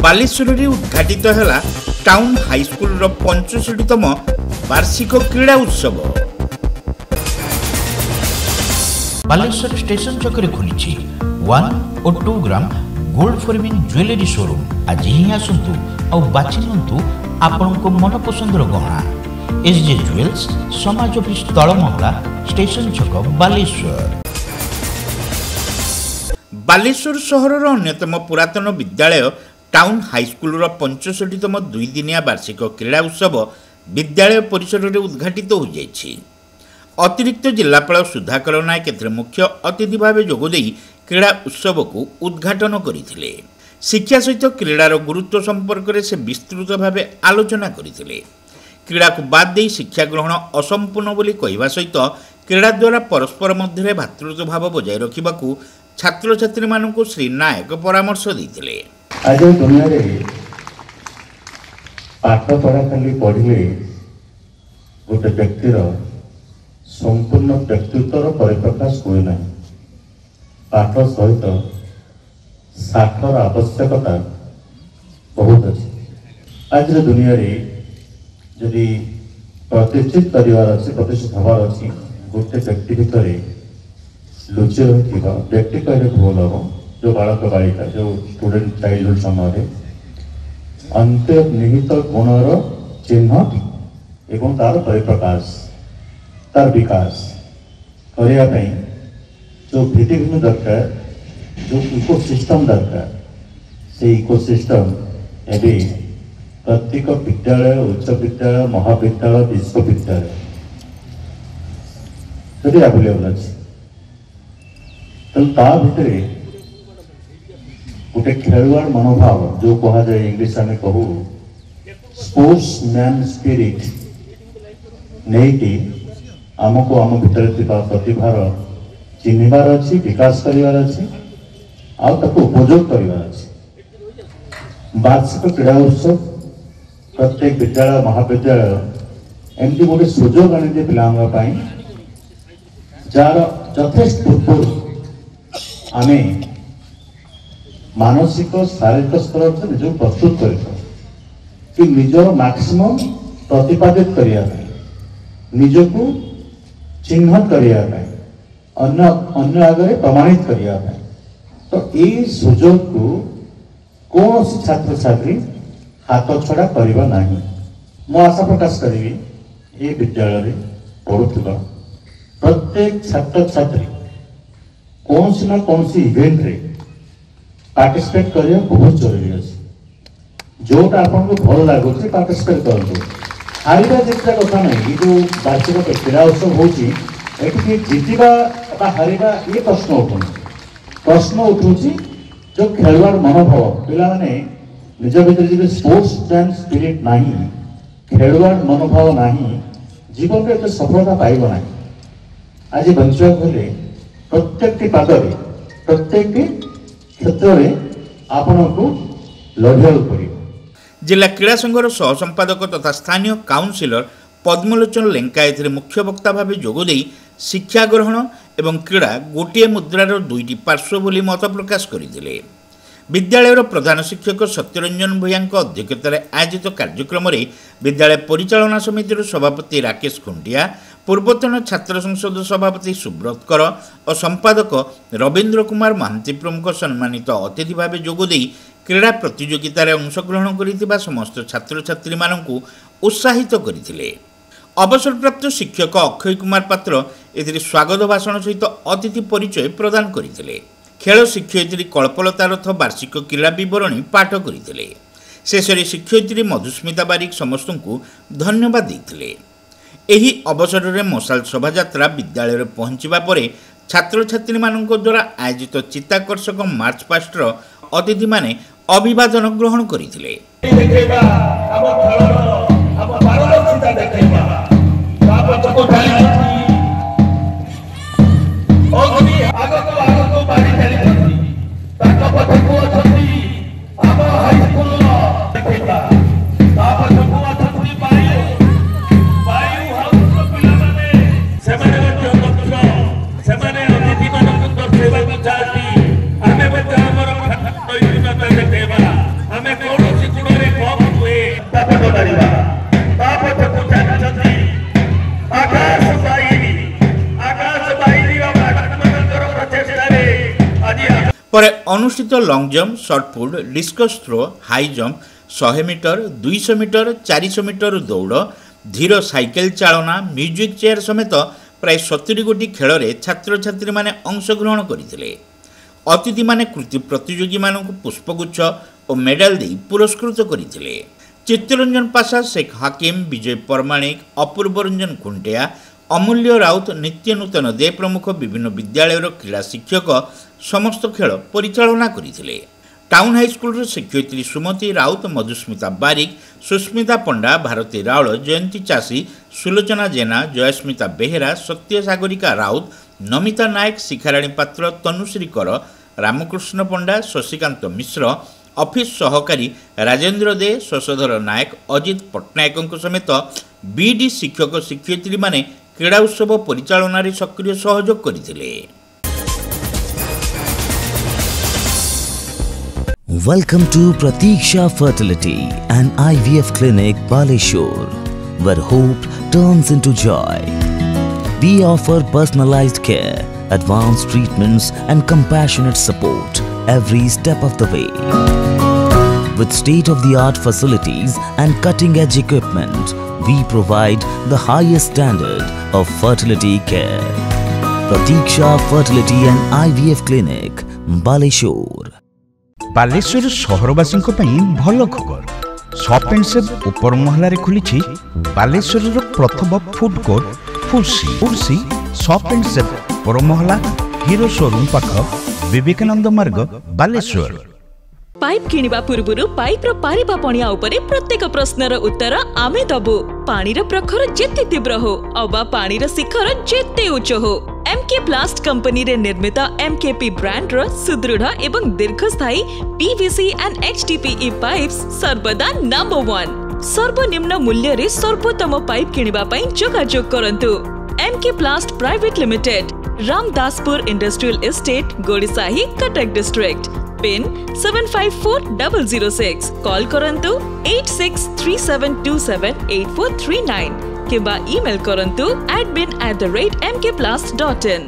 बालेश्वर में उद्घाटित है टाउन हाईस्कूल 65तम वार्षिक क्रीड़ा उत्सव। बालेश्वर स्टेशन चक्कर खुली 1 और 2 ग्राम गोल्ड फॉरमिन ज्वेलरी शोरूम। आज ही आसतु और बाछि नियंतु आपनको मन पसंदर गहना। एसजे ज्वेल्स समाज ऑफिस तलमंगला स्टेशन छक बालेश्वर। बालेश्वर सहर अन्यतम पुरातन विद्यालय टाउन हाईस्कूल 65तम 2 दिनिया वार्षिक क्रीड़ा उत्सव विद्यालय परिसर में उद्घाटित हो जाइछि। अतिरिक्त जिलापाल सुधाकर नायक एथिरे मुख्य अतिथि भाव जोगदे क्रीड़ा उत्सव को उद्घाटन करथिले। शिक्षा सहित क्रीड़ार गुरुत्व संपर्क में से विस्तृत भाव आलोचना करथिले। क्रीड़ा को बाद दे शिक्षा ग्रहण असंपूर्ण बोली कहवा सहित क्रीड़ा द्वारा परस्पर मध्य भातृत्व भाव बजाय रखा छात्र छात्री मानक श्री नायक परामर्श देते। आज दुनिया रे पाठ पढ़ा खाली पढ़ले गोटे व्यक्तिर संपूर्ण व्यक्तित्वर परिप्रकाश हुए ना। पाठ सहित साक्षर आवश्यकता बहुत अच्छी। आज दुनिया रे यदि प्रतिष्ठित करार अच्छे प्रतिष्ठित हबार अच्छी गोटे व्यक्ति भितर लुचि रही व्यक्ति कहले भूल हम जो बालक बालिका जो स्टूडेंट चाइल्डहुड समय अंतर्निहित गुणर चिन्ह एवं तार परिप्रकाश तार विकास करने जो भित्तिभूमि दरकार जो इकोसिस्टम दरकार से इकोसिस्टम एवं प्रत्येक विद्यालय उच्च विद्यालय महाविद्यालय विश्वविद्यालय जब आवेलेबल अच्छे तो भितर गोटे खेलुआड़ मनोभाव जो कह जाए इंग्लिश आम कहू स्पोर्ट्स मैन स्पिरिट नहीं कि आमको आम भीतर प्रतिभार चिन्हबार अच्छी विकास करार अच्छी उपयोग करार अच्छी। वार्षिक क्रीड़ा उत्सव प्रत्येक विद्यालय महाविद्यालय एमती गोटे सुजोग आनी पाई जार यथेष्ट पूर्व आम मानसिक शारीरिक स्तर से निज प्रस्तुत कर निजर मैक्सिमम प्रतिपादित करने निजको चिन्ह करने अन्य आगे प्रमाणित करने तो ये सुजोग को कौन छात्र छात्री हाथ छड़ा करवा नहीं। मु आशा प्रकाश करी ये विद्यालय पढ़ुवा प्रत्येक छात्र छात्री कौन सी ना कौन सी इवेंट रे पार्टिसिपेट करने बहुत जरूरी अच्छे। जोटा आपको भल लगुच पार्टिसिपेट करूँ हारिबा जितना कथा नहीं। जो वार्षिक क्रीड़ा उत्सव होती जीतवा हारिबा ये प्रश्न उठुन प्रश्न उठूँ जो खेलुआड़ मनोभाव पिला माने निज भीतर जो स्पोर्ट्स मैन स्पिरिट नहीं खेलुआड़ मनोभाव नहीं जीवन में सफलता पाइब ना। आज बंचा गले प्रत्येक पादरे प्रत्येक क्षेत्र में आपण को लड़िया पड़े। जिला क्रीड़ा संघर सह संपादक तथा स्थानीय काउंसिलर पद्मलोचन लेंका एथिरे मुख्य वक्ता भाव जोगदे शिक्षा ग्रहण एवं क्रीड़ा गोटे मुद्रार दुईटी पार्श्व बोली मत प्रकाश करते। विद्यालय प्रधान शिक्षक सत्यरंजन भूया अध्यक्षतार आयोजित कार्यक्रम में विद्यालय परिचालना समितिर सभापति राकेश खुंटिया पूर्वतन छात्र संसद सभापति सुब्रत कर और संपादक रवींद्र कुमार महांती प्रमुख सम्मानित अतिथि भाव जोगदे क्रीड़ा प्रतियोगितार अंशग्रहण कर समस्त छात्र छात्री मानू उत्साहित करते। अवसरप्राप्त शिक्षक अक्षय कुमार पात्र एथिरे स्वागत भाषण सहित अतिथि परिचय प्रदान करते। खेल शिक्षयित्री कल्पलता रथ वार्षिक क्रीड़ा बरणी पाठ करते। शेष शिक्षयित्री मधुस्मिता बारिक समस्त को धन्यवाद देते। एही अवसर में मशाल शोभायात्रा विद्यालय में पहुंचवा पर छात्र छात्री मानक द्वारा आयोजित चित्ताकर्षक मार्च पास्टर अतिथि माने अभिवादन ग्रहण करते। हमें पर अनुष्ठित long jump, shot put, discus throw, high jump, 100 metre, 200 metre, 400 metre दौड़, धीर साइकेल चालना, म्यूजिक चेयर समेत प्राय 70 गोटी खेल में छात्र छात्री माने अंशग्रहण करते। अतिथि माने कृति प्रतियोगी मानक पुष्पगुच्छ और मेडाल दे पुरस्कृत करते। चित्तरंजन पाशा, शेख हाकिम, विजय परमाणिक, अपूर्व रंजन खुंटिया, अमूल्य राउत, नित्य नूतन दे प्रमुख विभिन्न विद्यालय क्रीड़ा शिक्षक समस्त खेल परिचालना करते। टाउन हाईस्कल शिक्षयित्री सुमति राउत, मधुस्मिता बारिक, सुस्मिता पंडा, भारती राउल, जयंती चाषी, सुलोचना जेना, जयस्मिता बेहेरा, सत्य सागरिका राउत, नमिता नायक, शिखाराणी पात्र, तनुश्री कर, रामकृष्ण पंडा, शशिकांत मिश्र, ऑफिस सहकारी राजेंद्र दे, शशधर नायक, अजित पट्टनायक समेत बीडी शिक्षक शिक्षयित्री माने क्रीड़ा उत्सव परिचालन सक्रिय सहयोग करथिले। Welcome to Pratiksha Fertility and IVF Clinic, Baleshwar, where hope turns into joy. We offer personalized care, advanced treatments and compassionate support every step of the way. With state-of-the-art facilities and cutting-edge equipment, we provide the highest standard of fertility care. Pratiksha Fertility and IVF Clinic, Baleshwar. Baleshwar सहरवासी भल खबर। Shop and save ऊपर महलार खुली बालेश्वर प्रथम food court फुर्सी shop and save ऊपर महला Hero showroom पाख Vivekananda Marg Baleshwar. Pipe किनिबा पूर्वरु पाइप रो पारिबा पणिया उपरे प्रत्येक प्रश्नर उत्तर आमे दबु। पानी रो प्रखर जेते तीव्र हो अबा पानी रो शिखर जेते उच्च हो, एमके प्लास्ट कंपनी रे निर्मित एमकेपी ब्रांड रो सुदृढ़ एवं दीर्घस्थायी पीवीसी एंड एचडीपीई पाइप्स सर्वदा नंबर 1। सर्वनिम्न मूल्य रे सर्वोत्तम पाइप किनिबा पई जोगाजोग करंतु। MK Plast private limited, Ramdaspur industrial estate, Gorisahi, Cuttack district. Pin 754006। Call करंतु 8637278439 किबा ईमेल करंतु admin@mkplast.in।